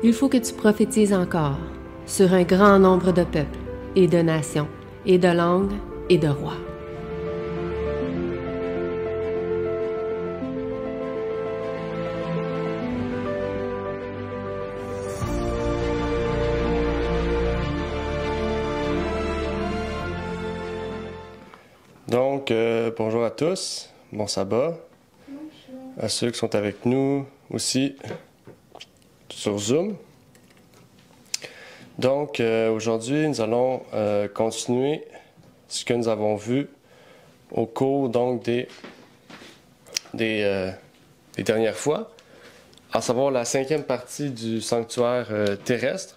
Il faut que tu prophétises encore sur un grand nombre de peuples et de nations et de langues et de rois. Donc, bonjour à tous, bon sabbat, bonjour. À ceux qui sont avec nous aussi sur Zoom. Donc, aujourd'hui, nous allons continuer ce que nous avons vu au cours donc, des dernières fois, à savoir la 5e partie du sanctuaire terrestre.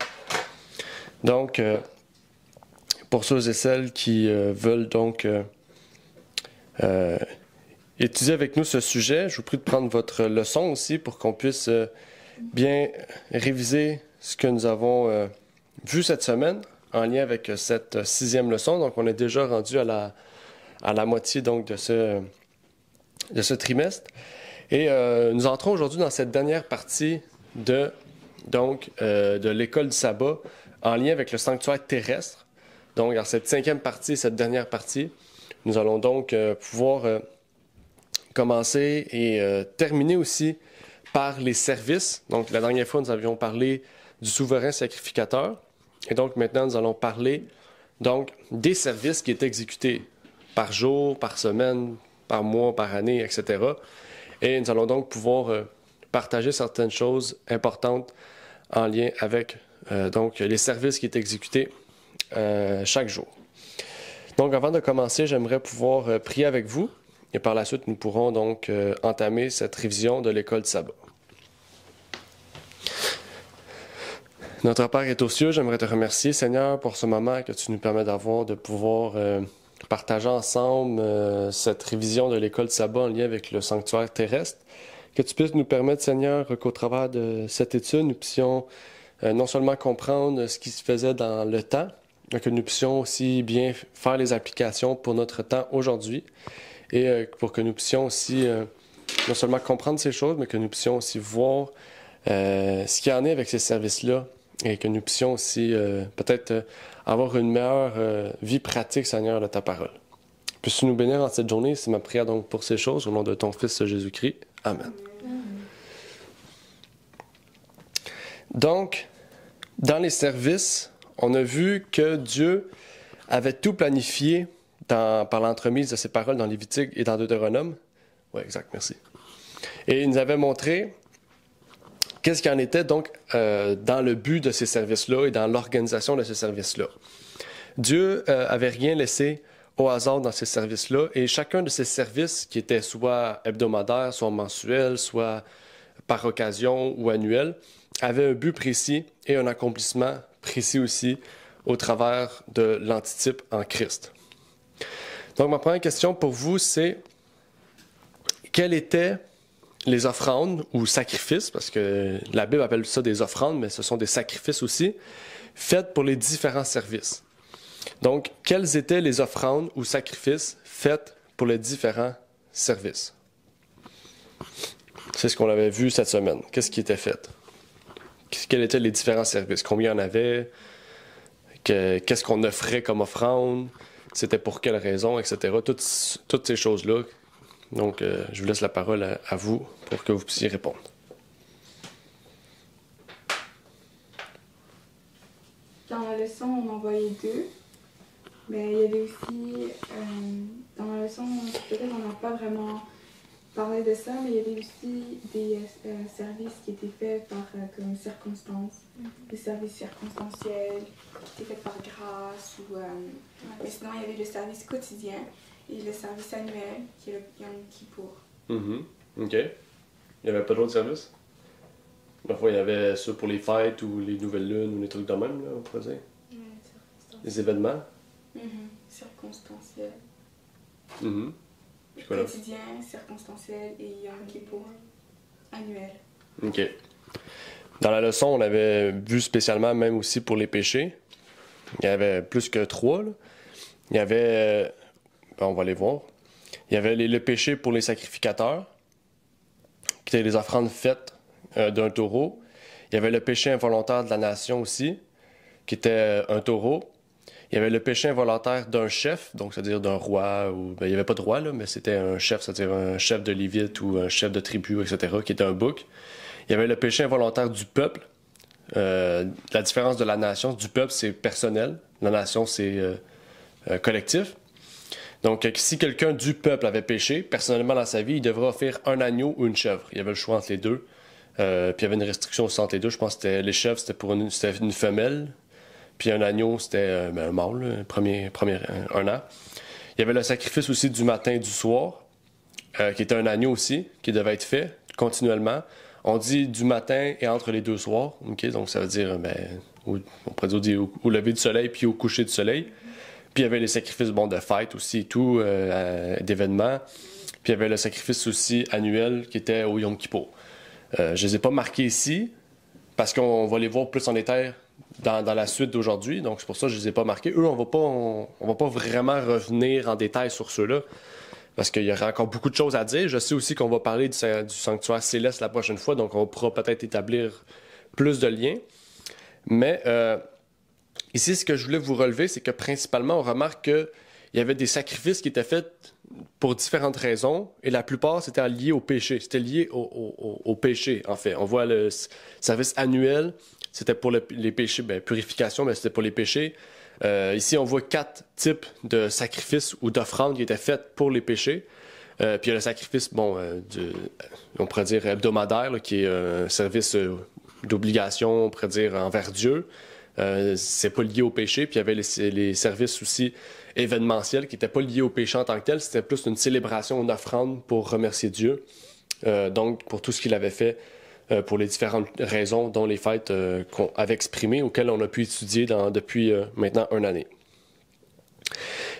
Donc, pour ceux et celles qui veulent donc étudier avec nous ce sujet, je vous prie de prendre votre leçon aussi pour qu'on puisse bien réviser ce que nous avons vu cette semaine en lien avec cette 6e leçon. Donc, on est déjà rendu à la moitié donc, de ce trimestre. Et nous entrons aujourd'hui dans cette dernière partie de l'école du sabbat en lien avec le sanctuaire terrestre. Donc, dans cette 5e partie, cette dernière partie, nous allons donc pouvoir commencer et terminer aussi par les services. Donc, la dernière fois, nous avions parlé du souverain sacrificateur. Et donc, maintenant, nous allons parler donc, des services qui étaient exécutés par jour, par semaine, par mois, par année, etc. Et nous allons donc pouvoir partager certaines choses importantes en lien avec donc, les services qui étaient exécutés chaque jour. Donc, avant de commencer, j'aimerais pouvoir prier avec vous et par la suite, nous pourrons donc entamer cette révision de l'école du sabbat. Notre Père est aux cieux, j'aimerais te remercier, Seigneur, pour ce moment que tu nous permets d'avoir, de pouvoir partager ensemble cette révision de l'école du sabbat en lien avec le sanctuaire terrestre. Que tu puisses nous permettre, Seigneur, qu'au travers de cette étude, nous puissions non seulement comprendre ce qui se faisait dans le temps, mais que nous puissions aussi bien faire les applications pour notre temps aujourd'hui et pour que nous puissions aussi non seulement comprendre ces choses, mais que nous puissions aussi voir ce qu'il y en est avec ces services-là et que nous puissions aussi peut-être avoir une meilleure vie pratique, Seigneur, de ta parole. Puisses-tu nous bénir en cette journée, c'est ma prière donc pour ces choses, au nom de ton Fils Jésus-Christ. Amen. Donc, dans les services, on a vu que Dieu avait tout planifié par l'entremise de ses paroles dans Lévitique et dans Deutéronome. Oui, exact, merci. Et il nous avait montré qu'est-ce qu'il en était donc dans le but de ces services-là et dans l'organisation de ces services-là. Dieu avait rien laissé au hasard dans ces services-là et chacun de ces services, qui étaient soit hebdomadaires, soit mensuels, soit par occasion ou annuels, avait un but précis et un accomplissement précis aussi au travers de l'antitype en Christ. Donc, ma première question pour vous, c'est quelles étaient les offrandes ou sacrifices, parce que la Bible appelle ça des offrandes, mais ce sont des sacrifices aussi, faites pour les différents services. Donc, quelles étaient les offrandes ou sacrifices faites pour les différents services? C'est ce qu'on avait vu cette semaine. Qu'est-ce qui était fait? Quels étaient les différents services? Combien il y en avait? Qu'est-ce qu'on offrait comme offrande? C'était pour quelle raison, etc. Toutes ces choses-là. Donc, je vous laisse la parole à vous pour que vous puissiez répondre. Dans la leçon, on en voyait deux. Mais il y avait aussi, dans la leçon, peut-être on n'a pas vraiment parlé de ça, mais il y avait aussi des services qui étaient faits par comme circonstances, des services circonstanciels, qui étaient faits par grâce. Mais sinon, il y avait le service quotidien et le service annuel, qui est le Yom Kippour. OK. Il n'y avait pas d'autres services? Parfois, il y avait ça pour les fêtes ou les nouvelles lunes ou les trucs de même, là, on pourrait dire. Les événements? Circonstanciel. Voilà. Quotidien, circonstanciel et Yom Kippour. Annuel. OK. Dans la leçon, on avait vu spécialement même aussi pour les péchés. Il y avait plus que 3. Là. Il y avait... on va les voir. Il y avait le péché pour les sacrificateurs, qui étaient les offrandes faites d'un taureau. Il y avait le péché involontaire de la nation aussi, qui était un taureau. Il y avait le péché involontaire d'un chef, donc c'est-à-dire d'un roi, ou il n'y avait pas de roi, là, mais c'était un chef, c'est-à-dire un chef de Lévite ou un chef de tribu, etc., qui était un bouc. Il y avait le péché involontaire du peuple. La différence de la nation, du peuple, c'est personnel. La nation, c'est collectif. Donc, si quelqu'un du peuple avait péché, personnellement dans sa vie, il devrait offrir un agneau ou une chèvre. Il y avait le choix entre les deux. Puis il y avait une restriction aussi entre les deux. Je pense que les chèvres, c'était une femelle. Puis un agneau, c'était un mâle, un an. Il y avait le sacrifice aussi du matin et du soir, qui était un agneau aussi, qui devait être fait continuellement. On dit du matin et entre les deux soirs, okay? Donc ça veut dire, on pourrait dire au lever du soleil puis au coucher du soleil. Puis il y avait les sacrifices de fête aussi et tout, d'événements. Puis il y avait le sacrifice aussi annuel qui était au Yom Kippour. Je les ai pas marqués ici, parce qu'on va les voir plus en détail dans la suite d'aujourd'hui. Donc c'est pour ça que je les ai pas marqués. Eux, on va pas vraiment revenir en détail sur ceux-là, parce qu'il y aura encore beaucoup de choses à dire. Je sais aussi qu'on va parler du sanctuaire céleste la prochaine fois, donc on pourra peut-être établir plus de liens. Mais ici, ce que je voulais vous relever, c'est que principalement, on remarque qu'il y avait des sacrifices qui étaient faits pour différentes raisons, et la plupart, c'était lié au péché. C'était lié au péché, en fait. On voit le service annuel, c'était pour les péchés, purification, mais c'était pour les péchés. Ici, on voit 4 types de sacrifices ou d'offrandes qui étaient faites pour les péchés. Puis il y a le sacrifice, on pourrait dire hebdomadaire, là, qui est un service d'obligation, on pourrait dire, envers Dieu. C'est pas lié au péché. Puis il y avait les services aussi événementiels qui n'étaient pas liés au péché en tant que tel. C'était plus une célébration, une offrande pour remercier Dieu. Donc, pour tout ce qu'il avait fait, pour les différentes raisons dont les fêtes qu'on avait exprimées, auxquelles on a pu étudier depuis maintenant une année.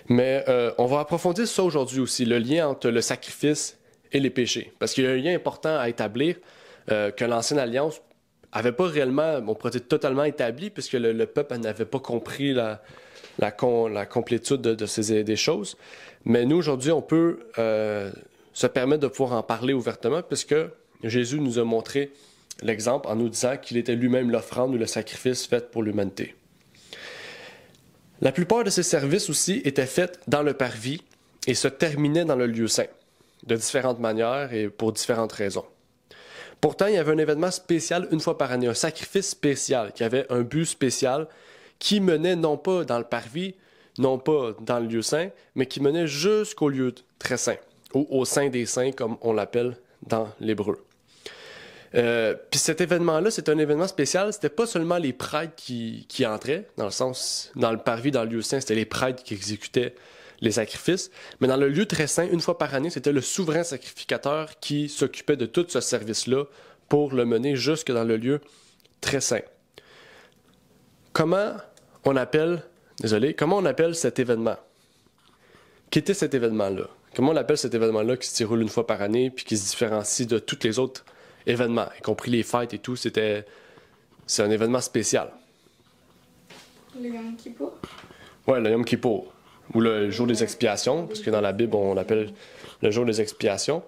Mais on va approfondir ça aujourd'hui aussi, le lien entre le sacrifice et les péchés. Parce qu'il y a un lien important à établir que l'Ancienne Alliance n'avait pas réellement, on pourrait dire totalement établi, puisque le peuple n'avait pas compris la complétude des choses. Mais nous, aujourd'hui, on peut se permettre de pouvoir en parler ouvertement, puisque Jésus nous a montré l'exemple en nous disant qu'il était lui-même l'offrande ou le sacrifice fait pour l'humanité. La plupart de ces services aussi étaient faits dans le parvis et se terminaient dans le lieu saint, de différentes manières et pour différentes raisons. Pourtant, il y avait un événement spécial une fois par année, un sacrifice spécial qui avait un but spécial qui menait non pas dans le parvis, non pas dans le lieu saint, mais qui menait jusqu'au lieu très saint, ou au Saint des Saints, comme on l'appelle dans l'hébreu. Puis cet événement-là, c'est un événement spécial. C'était pas seulement les prêtres qui entraient, dans le sens, dans le parvis, dans le lieu saint, c'était les prêtres qui exécutaient les sacrifices. Mais dans le lieu très saint, une fois par année, c'était le souverain sacrificateur qui s'occupait de tout ce service-là pour le mener jusque dans le lieu très saint. Comment on appelle cet événement? Qu'était cet événement-là? Comment on appelle cet événement-là qui se déroule une fois par année puis qui se différencie de tous les autres événements, y compris les fêtes et tout? C'est un événement spécial. Le Yom Kippour? Oui, le Yom Kippour. Ou le jour des expiations, parce que dans la Bible, on l'appelle le jour des expiations.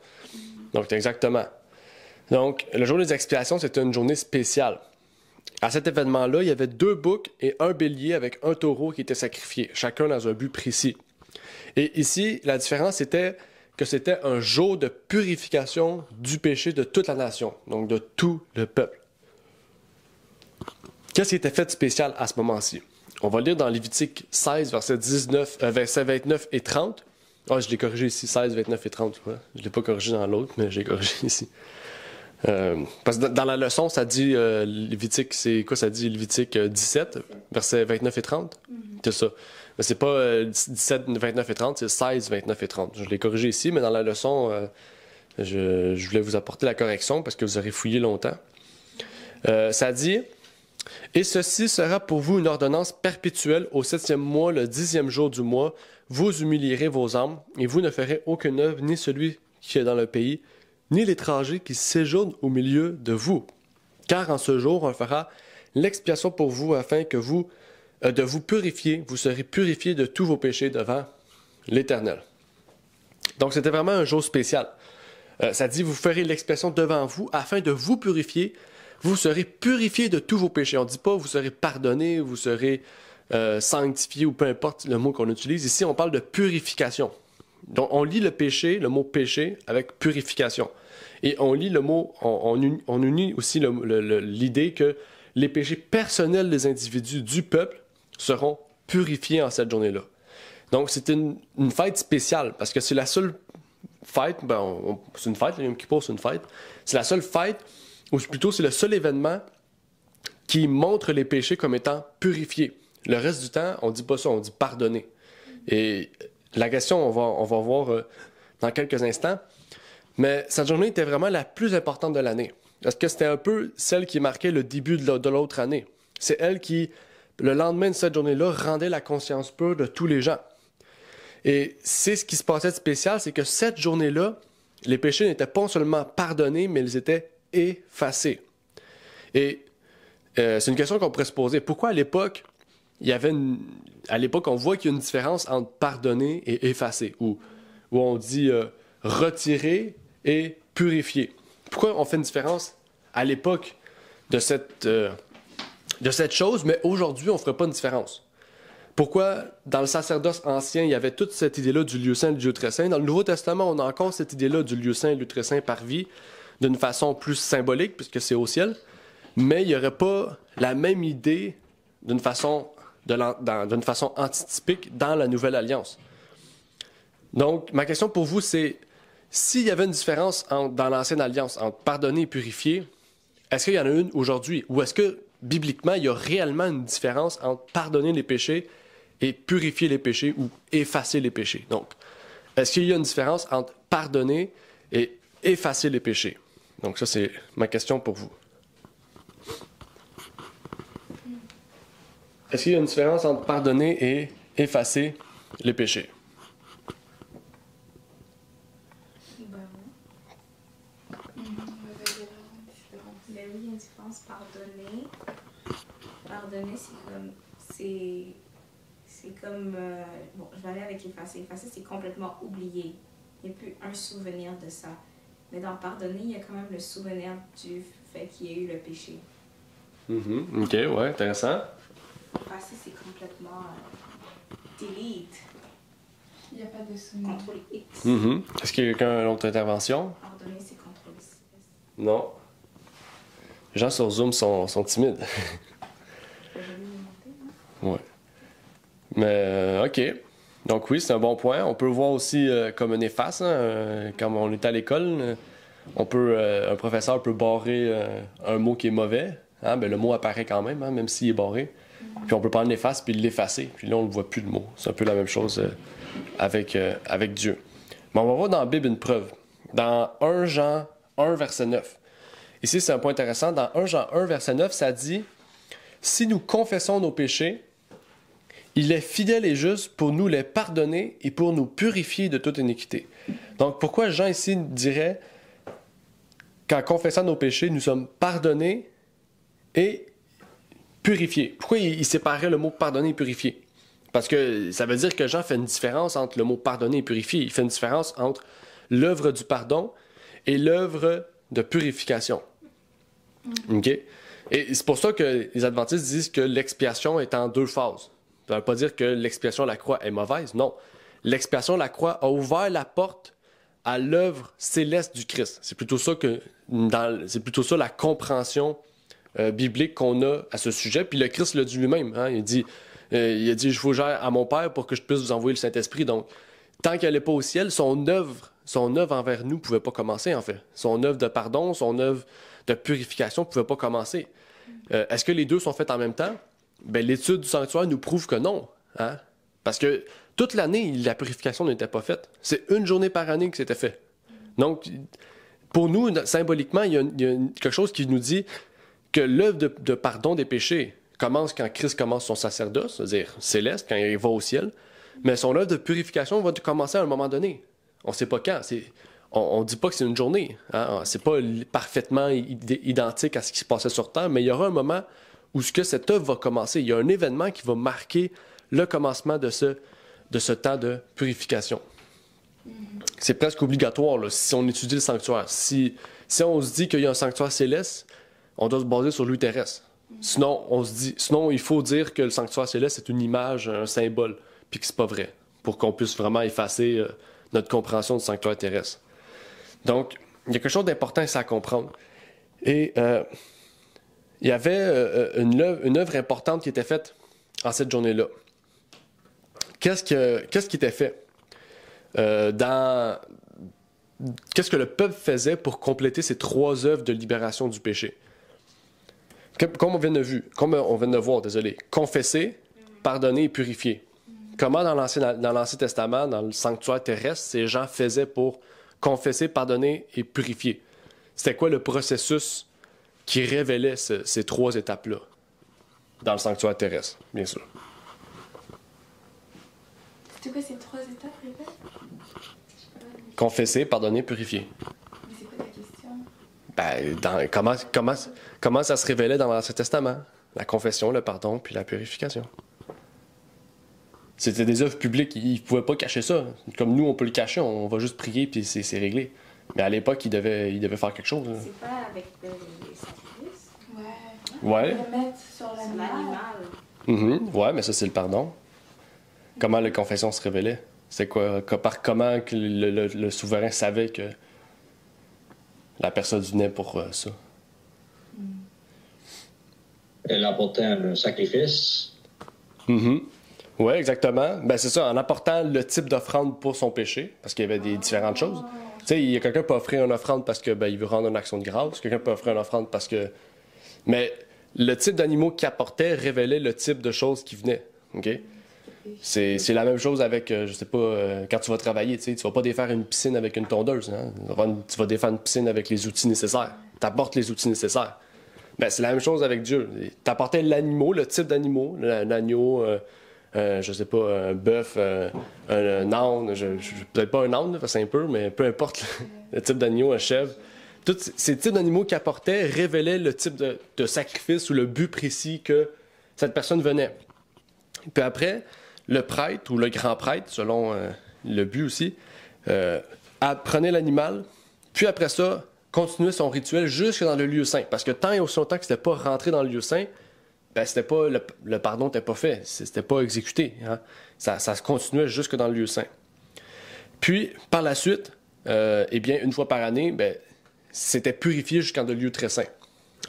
Donc, exactement. Donc, le jour des expiations, c'était une journée spéciale. À cet événement-là, il y avait 2 boucs et un bélier avec un taureau qui étaient sacrifiés, chacun dans un but précis. Et ici, la différence était que c'était un jour de purification du péché de toute la nation, donc de tout le peuple. Qu'est-ce qui était fait de spécial à ce moment-ci? On va lire dans Lévitique 16, versets 29 et 30. Ah, je l'ai corrigé ici, 16, 29 et 30. Ouais. Je ne l'ai pas corrigé dans l'autre, mais j'ai corrigé ici. Parce que dans la leçon, ça dit Lévitique, c'est quoi? Ça dit Lévitique 17, versets 29 et 30? C'est ça. Mais c'est pas 17, 29 et 30, c'est 16, 29 et 30. Je l'ai corrigé ici, mais dans la leçon, je voulais vous apporter la correction parce que vous aurez fouillé longtemps. Ça dit... Et ceci sera pour vous une ordonnance perpétuelle au 7e mois, le 10e jour du mois. Vous humilierez vos âmes, et vous ne ferez aucune œuvre, ni celui qui est dans le pays, ni l'étranger qui séjourne au milieu de vous. Car en ce jour, on fera l'expiation pour vous, afin que de vous purifier. Vous serez purifiés de tous vos péchés devant l'Éternel. Donc, c'était vraiment un jour spécial. Ça dit, vous ferez l'expiation devant vous, afin de vous purifier, vous serez purifiés de tous vos péchés. On ne dit pas vous serez pardonnés, vous serez sanctifiés ou peu importe le mot qu'on utilise. Ici, on parle de purification. Donc, on lit le péché, le mot péché, avec purification. Et on lit le mot, on unit aussi l'idée que les péchés personnels des individus du peuple seront purifiés en cette journée-là. Donc, c'est une fête spéciale, parce que c'est la seule fête, c'est une fête, Yom Kippour, c'est une fête, c'est la seule fête, ou plutôt c'est le seul événement qui montre les péchés comme étant purifiés. Le reste du temps, on ne dit pas ça, on dit pardonner. Et la question, on va voir dans quelques instants, mais cette journée était vraiment la plus importante de l'année. Parce que c'était un peu celle qui marquait le début de l'autre année. C'est elle qui, le lendemain de cette journée-là, rendait la conscience pure de tous les gens. Et c'est ce qui se passait de spécial, c'est que cette journée-là, les péchés n'étaient pas seulement pardonnés, mais ils étaient effacés. Et c'est une question qu'on pourrait se poser. Pourquoi à l'époque, à l'époque, on voit qu'il y a une différence entre pardonner et effacer, où on dit retirer et purifier. Pourquoi on fait une différence à l'époque de cette chose, mais aujourd'hui, on ne ferait pas une différence? Pourquoi, dans le sacerdoce ancien, il y avait toute cette idée-là du lieu saint et du lieu très saint? Dans le Nouveau Testament, on a encore cette idée-là du lieu saint et du lieu très saint par vie, d'une façon plus symbolique, puisque c'est au ciel, mais il n'y aurait pas la même idée d'une façon antitypique dans la Nouvelle Alliance. Donc, ma question pour vous, c'est, s'il y avait une différence dans l'Ancienne Alliance entre pardonner et purifier, est-ce qu'il y en a une aujourd'hui? Ou est-ce que, bibliquement, il y a réellement une différence entre pardonner les péchés et purifier les péchés ou effacer les péchés? Donc, est-ce qu'il y a une différence entre pardonner et effacer les péchés? Donc, ça, c'est ma question pour vous. Est-ce qu'il y a une différence entre pardonner et effacer les péchés? Mais oui, il y a une différence. Pardonner, c'est comme bon, je vais aller avec effacer. Effacer, c'est complètement oublié. Il n'y a plus un souvenir de ça. Mais dans pardonner, il y a quand même le souvenir du fait qu'il y ait eu le péché. OK, ouais, intéressant. Effacer, c'est complètement delete. Il n'y a pas de souvenir. Contrôle X. Est-ce qu'il y a quelqu'un une autre intervention? Pardonner, c'est contrôle C. Non. Les gens sur Zoom sont timides. Oui. Mais, OK. Donc oui, c'est un bon point. On peut le voir aussi comme une efface. Quand on est à l'école, un professeur peut barrer un mot qui est mauvais. Hein? Ben, le mot apparaît quand même, hein, même s'il est barré. Puis on peut prendre l'efface puis l'effacer. Puis là, on ne voit plus le mot. C'est un peu la même chose avec Dieu. Mais on va voir dans la Bible une preuve. Dans 1 Jean 1, verset 9. Ici, c'est un point intéressant. Dans 1 Jean 1, verset 9, ça dit « Si nous confessons nos péchés, il est fidèle et juste pour nous les pardonner et pour nous purifier de toute iniquité. » Donc, pourquoi Jean ici dirait qu'en confessant nos péchés, nous sommes pardonnés et purifiés? Pourquoi il séparait le mot pardonner et purifier? Parce que ça veut dire que Jean fait une différence entre le mot pardonner et purifier. Il fait une différence entre l'œuvre du pardon et l'œuvre de purification. OK? Et c'est pour ça que les adventistes disent que l'expiation est en 2 phases. Ça ne veut pas dire que l'expiation de la croix est mauvaise, non. L'expiation de la croix a ouvert la porte à l'œuvre céleste du Christ. C'est plutôt ça la compréhension biblique qu'on a à ce sujet. Puis le Christ l'a dit lui-même. Hein? Il a dit, je vous gère à mon Père pour que je puisse vous envoyer le Saint-Esprit. Donc, tant qu'elle n'est pas au ciel, son œuvre envers nous ne pouvait pas commencer, en fait. Son œuvre de pardon, son œuvre de purification ne pouvait pas commencer. Est-ce que les deux sont faits en même temps? Ben, l'étude du sanctuaire nous prouve que non. Hein? Parce que toute l'année, la purification n'était pas faite. C'est une journée par année que c'était fait. Donc, pour nous, symboliquement, il y a quelque chose qui nous dit que l'œuvre de pardon des péchés commence quand Christ commence son sacerdoce, c'est-à-dire céleste, quand il va au ciel, mais son œuvre de purification va commencer à un moment donné. On ne sait pas quand. On ne dit pas que c'est une journée. Hein? C'est pas parfaitement identique à ce qui se passait sur Terre, mais il y aura un moment où cette œuvre va commencer. Il y a un événement qui va marquer le commencement de ce temps de purification. C'est presque obligatoire là, si on étudie le sanctuaire. Si on se dit qu'il y a un sanctuaire céleste, on doit se baser sur lui terrestre. Sinon, il faut dire que le sanctuaire céleste est une image, un symbole, puis que c'est pas vrai, pour qu'on puisse vraiment effacer notre compréhension du sanctuaire terrestre. Donc, il y a quelque chose d'important ici à comprendre. Et il y avait une œuvre importante qui était faite en cette journée-là. Qu'est-ce qui était fait? Qu'est-ce que le peuple faisait pour compléter ces 3 œuvres de libération du péché? Comme on vient de voir, confesser, pardonner et purifier. Comment dans l'Ancien Testament, dans le sanctuaire terrestre, ces gens faisaient pour confesser, pardonner et purifier? C'était quoi le processus qui révélait ces 3 étapes-là dans le sanctuaire terrestre, bien sûr? C'est quoi ces 3 étapes, répète? Confesser, pardonner, purifier. Mais c'est quoi ta question? Comment ça se révélait dans l'Ancien Testament? La confession, le pardon, puis la purification. C'était des œuvres publiques, ils ne pouvaient pas cacher ça. Comme nous, on peut le cacher, on va juste prier, puis c'est réglé. Mais à l'époque, ils devaient faire quelque chose. C'est pas avec les sacrifices? Ouais. Le mettre sur l'animal. Ouais, mais ça, c'est le pardon. Comment la confession se révélait? C'est quoi? Comment que le souverain savait que la personne venait pour ça? Elle apportait un sacrifice. Oui, exactement. Ben, c'est ça, en apportant le type d'offrande pour son péché, parce qu'il y avait des différentes choses. Tu sais, il y a quelqu'un qui peut offrir une offrande parce que il veut rendre une action de grâce. Quelqu'un peut offrir une offrande parce que... Mais le type d'animaux qu'il apportait révélait le type de choses qui venaient. OK? C'est la même chose avec, je sais pas, quand tu vas travailler, tu vas pas défaire une piscine avec une tondeuse. Hein? Tu vas défaire une piscine avec les outils nécessaires. Tu apportes les outils nécessaires. Ben, c'est la même chose avec Dieu. Tu apportais l'animal, le type d'animal, l'agneau, je sais pas, un bœuf, un âne, peut-être pas un âne, c'est un peu, mais peu importe le type d'agneau, un chèvre. Tous ces types d'animaux qu'il apportait révélaient le type de sacrifice ou le but précis que cette personne venait. Puis après, le prêtre ou le grand prêtre, selon le but aussi, prenait l'animal, puis après ça, continuait son rituel jusque dans le lieu saint. Parce que tant et aussi longtemps que c'était pas rentré dans le lieu saint, ben c'était pas le pardon n'était pas fait, c'était pas exécuté. Hein? Ça se continuait jusque dans le lieu saint. Puis, par la suite, eh bien, une fois par année, ben, c'était purifié jusqu'en le lieu très saint,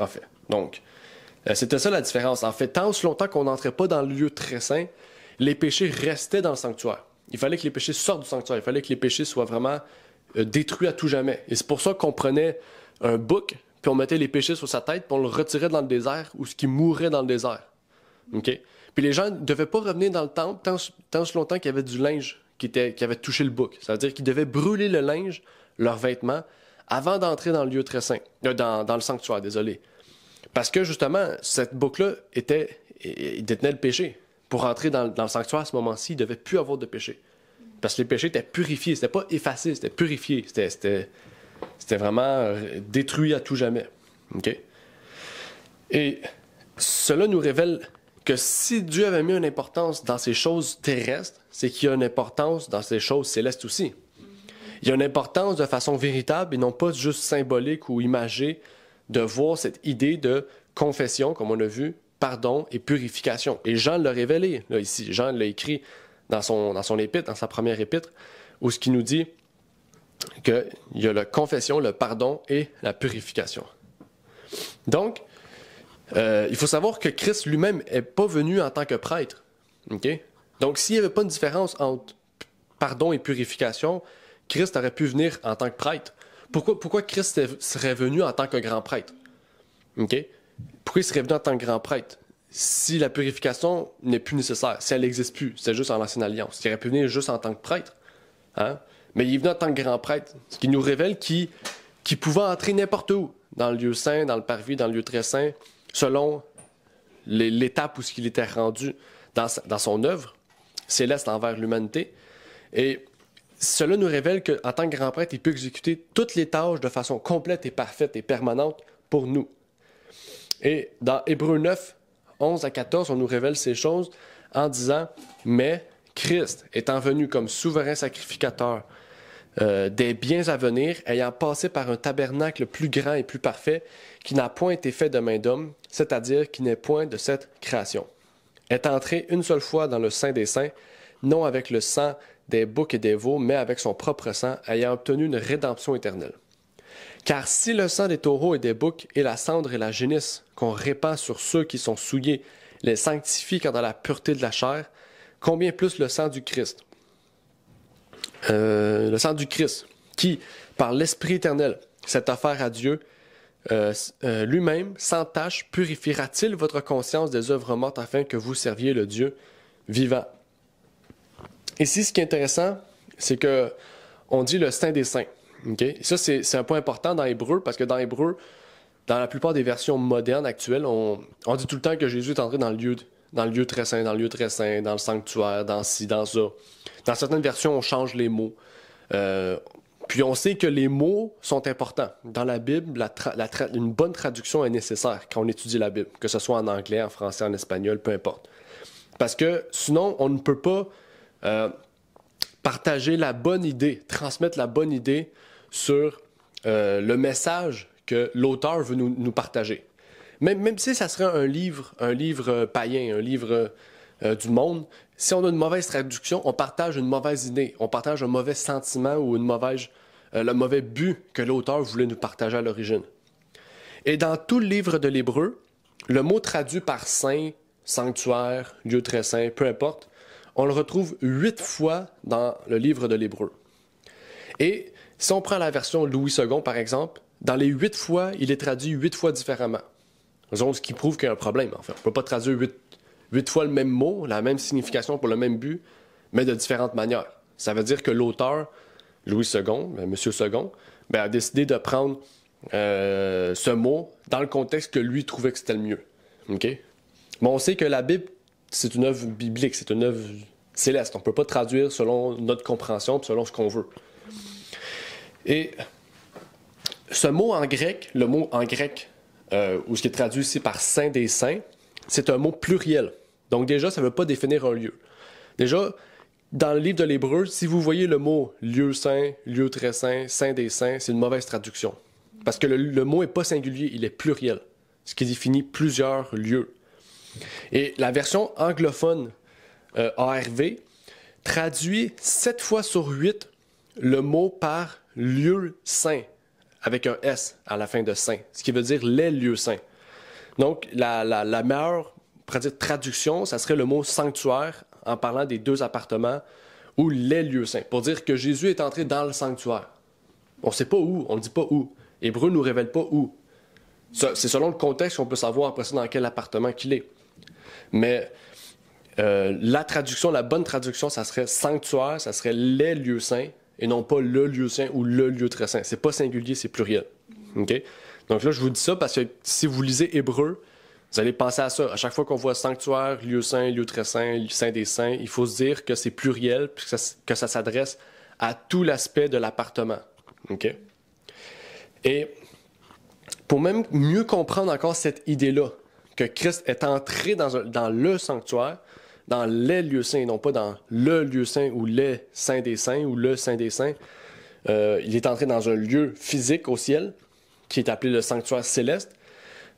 en fait. Donc, c'était ça la différence. En fait, tant aussi longtemps qu'on n'entrait pas dans le lieu très saint, les péchés restaient dans le sanctuaire. Il fallait que les péchés sortent du sanctuaire. Il fallait que les péchés soient vraiment détruits à tout jamais. Et c'est pour ça qu'on prenait un bouc, puis on mettait les péchés sur sa tête, puis on le retirait dans le désert, ou ce qui mourait dans le désert. OK? Puis les gens ne devaient pas revenir dans le temple tant aussi longtemps qu'il y avait du linge qui avait touché le bouc. Ça veut dire qu'ils devaient brûler le linge, leurs vêtements, avant d'entrer dans le lieu très saint. Dans le sanctuaire, désolé. Parce que, justement, cette bouc-là il détenait le péché. Pour entrer dans le sanctuaire à ce moment-ci, il ne devait plus avoir de péché. Parce que les péchés étaient purifiés. C'était pas effacé, c'était purifié. C'était vraiment détruit à tout jamais. OK? Et cela nous révèle que si Dieu avait mis une importance dans ces choses terrestres, c'est qu'il y a une importance dans ces choses célestes aussi. Il y a une importance de façon véritable et non pas juste symbolique ou imagée de voir cette idée de confession, comme on a vu, pardon et purification. Et Jean l'a révélé, là, ici. Jean l'a écrit dans son épître, dans sa première épître, où ce qui nous dit qu'il y a la confession, le pardon et la purification. Donc, il faut savoir que Christ lui-même n'est pas venu en tant que prêtre. Okay? Donc, s'il n'y avait pas une différence entre pardon et purification, Christ aurait pu venir en tant que prêtre. Pourquoi Christ serait venu en tant que grand prêtre? Okay? Pourquoi il serait venu en tant que grand prêtre? Si la purification n'est plus nécessaire, si elle n'existe plus, c'est juste en l'Ancienne Alliance. Il aurait pu venir juste en tant que prêtre. Hein? Mais il est venu en tant que grand prêtre, ce qui nous révèle qu'il pouvait entrer n'importe où, dans le lieu saint, dans le parvis, dans le lieu très saint, selon l'étape où il était rendu dans son œuvre céleste envers l'humanité. Et cela nous révèle qu'en tant que grand prêtre, il peut exécuter toutes les tâches de façon complète et parfaite et permanente pour nous. Et dans Hébreux 9, 11 à 14, on nous révèle ces choses en disant « Mais Christ, étant venu comme souverain sacrificateur des biens à venir, ayant passé par un tabernacle plus grand et plus parfait, qui n'a point été fait de main d'homme, c'est-à-dire qui n'est point de cette création. Est entré une seule fois dans le Saint des Saints, non avec le sang des boucs et des veaux, mais avec son propre sang, ayant obtenu une rédemption éternelle. Car si le sang des taureaux et des boucs et la cendre et la génisse qu'on répand sur ceux qui sont souillés les sanctifie quant à la pureté de la chair, combien plus le sang du Christ? Le sang du Christ, qui, par l'Esprit éternel, s'est offert à Dieu, lui-même, sans tache, purifiera-t-il votre conscience des œuvres mortes afin que vous serviez le Dieu vivant? Ici, ce qui est intéressant, c'est que on dit le Saint des Saints. Okay? Ça, c'est un point important dans Hébreu, parce que dans Hébreu, dans la plupart des versions modernes actuelles, on dit tout le temps que Jésus est entré dans le lieu très saint, dans le lieu très saint, dans le sanctuaire, dans ci, dans ça. Dans certaines versions, on change les mots. Puis on sait que les mots sont importants. Dans la Bible, une bonne traduction est nécessaire quand on étudie la Bible, que ce soit en anglais, en français, en espagnol, peu importe. Parce que sinon, on ne peut pas partager la bonne idée, transmettre la bonne idée sur le message que l'auteur veut nous partager. Même si ça serait un livre païen, un livre du monde, si on a une mauvaise traduction, on partage une mauvaise idée, on partage un mauvais sentiment ou le mauvais but que l'auteur voulait nous partager à l'origine. Et dans tout le livre de l'Hébreu, le mot traduit par saint, sanctuaire, lieu très saint, peu importe, on le retrouve 8 fois dans le livre de l'Hébreu. Et si on prend la version Louis II, par exemple, dans les 8 fois, il est traduit 8 fois différemment. Ce qui prouve qu'il y a un problème, en fait. On ne peut pas traduire 8 fois le même mot, la même signification pour le même but, mais de différentes manières. Ça veut dire que l'auteur, Louis II, Monsieur II, a décidé de prendre ce mot dans le contexte que lui trouvait que c'était le mieux. Okay? Mais on sait que la Bible, c'est une œuvre biblique, c'est une œuvre céleste. On ne peut pas traduire selon notre compréhension, selon ce qu'on veut. Et ce mot en grec, le mot en grec, ou ce qui est traduit ici par Saint des Saints, c'est un mot pluriel. Donc déjà, ça ne veut pas définir un lieu. Déjà, dans le livre de l'Hébreu, si vous voyez le mot lieu saint, lieu très saint, Saint des Saints, c'est une mauvaise traduction. Parce que le mot n'est pas singulier, il est pluriel, ce qui définit plusieurs lieux. Et la version anglophone ARV traduit 7 fois sur 8 le mot par lieu saint, avec un S à la fin de saint, ce qui veut dire les lieux saints. Donc, la meilleure traduction, ça serait le mot sanctuaire en parlant des 2 appartements ou les lieux saints, pour dire que Jésus est entré dans le sanctuaire. On ne sait pas où, on ne dit pas où. Hébreu ne nous révèle pas où. C'est selon le contexte qu'on peut savoir après ça dans quel appartement qu'il est. Mais la bonne traduction, ça serait sanctuaire, ça serait les lieux saints, et non pas le lieu saint ou le lieu très saint. C'est pas singulier, c'est pluriel. Okay? Donc là, je vous dis ça parce que si vous lisez Hébreu, vous allez penser à ça. À chaque fois qu'on voit sanctuaire, lieu très saint, saint des saints, il faut se dire que c'est pluriel, puis que ça s'adresse à tout l'aspect de l'appartement. Okay? Et pour même mieux comprendre encore cette idée-là, que Christ est entré dans le sanctuaire, dans les lieux saints, non pas dans le lieu saint ou les saints des saints ou le saint des saints. Il est entré dans un lieu physique au ciel, qui est appelé le sanctuaire céleste.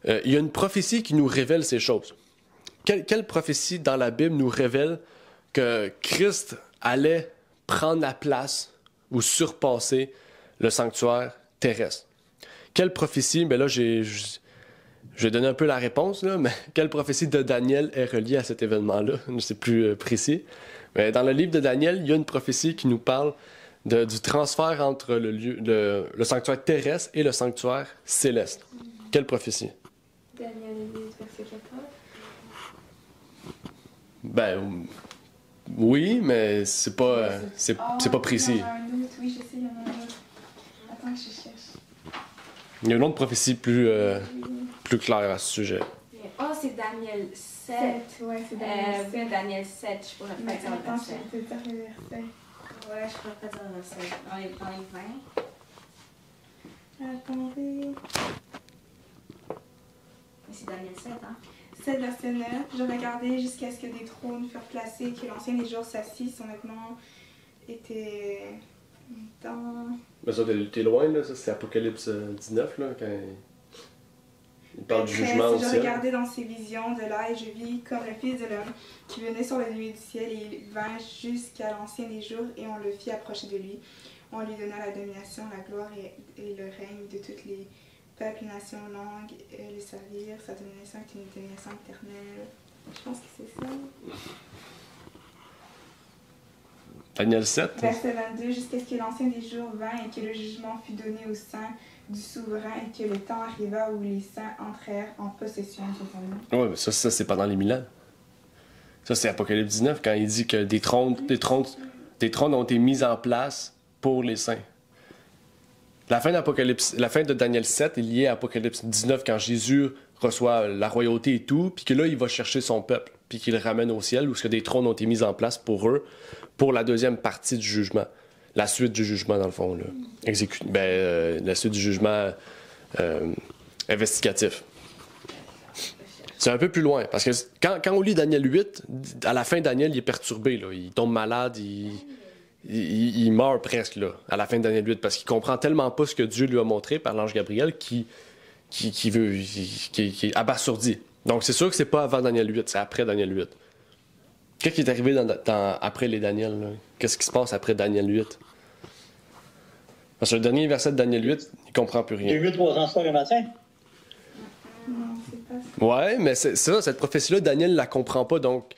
Il y a une prophétie qui nous révèle ces choses. Quelle prophétie dans la Bible nous révèle que Christ allait prendre la place ou surpasser le sanctuaire terrestre? Quelle prophétie? Bien là, je vais donner un peu la réponse, là, mais quelle prophétie de Daniel est reliée à cet événement-là? C'est plus précis. Mais dans le livre de Daniel, il y a une prophétie qui nous parle du transfert entre le sanctuaire terrestre et le sanctuaire céleste. Quelle prophétie? Daniel 10, verset 14. Ben, oui, mais c'est pas précis. Il y en a un autre, oui, je sais, il y en a un autre. Attends, je cherche. Il y a une autre prophétie plus claire à ce sujet. Oh, c'est Daniel 7. Ouais, c'est Daniel 7. Daniel 7, je pourrais pas dire le Attends, verset. je vais te dire le verset. Ouais, je pourrais pas dire le verset. Dans les 20. Attendez. Mais c'est Daniel 7, hein? 7, verset 9. Je regardais jusqu'à ce que des trônes furent placés, que l'ancien des jours s'assit. Son vêtement était Mais ça, t'es loin, là. Ça, c'est Apocalypse 19, là, quand il parle du jugement au Je ciel. regardais dans ses visions de là et je vis comme le Fils de l'homme qui venait sur les nuées du ciel et il vint jusqu'à l'ancien des jours et on le fit approcher de lui. On lui donna la domination, la gloire et le règne de toutes les peuples, nations, langues, les servir. Sa domination est une domination éternelle. Je pense que c'est ça. Daniel 7. Verset 22, jusqu'à ce que l'ancien des jours vint et que le jugement fut donné aux saints du souverain et que le temps arriva où les saints entrèrent en possession du royaume. Ouais, mais ça c'est pendant les 1000 ans. Ça, c'est Apocalypse 19, quand il dit que des trônes ont été mis en place pour les saints. La fin de Daniel 7 est liée à Apocalypse 19, quand Jésus reçoit la royauté et tout, puis que là, il va chercher son peuple, puis qu'il le ramène au ciel, où ce que des trônes ont été mis en place pour eux, pour la deuxième partie du jugement. La suite du jugement, dans le fond, là. La suite du jugement investigatif. C'est un peu plus loin, parce que quand on lit Daniel 8, à la fin, Daniel, il est perturbé, là. Il tombe malade, il meurt presque, là, à la fin de Daniel 8, parce qu'il comprend tellement pas ce que Dieu lui a montré par l'ange Gabriel qui est abasourdi. Donc, c'est sûr que c'est pas avant Daniel 8, c'est après Daniel 8. Qu'est-ce qui est arrivé après les Daniel, là? Qu'est-ce qui se passe après Daniel 8? Parce que le dernier verset de Daniel 8, il comprend plus rien. 2300 soirs et matin? Non, c'est pas ça. Ouais, mais c'est ça, cette prophétie-là, Daniel la comprend pas. Donc,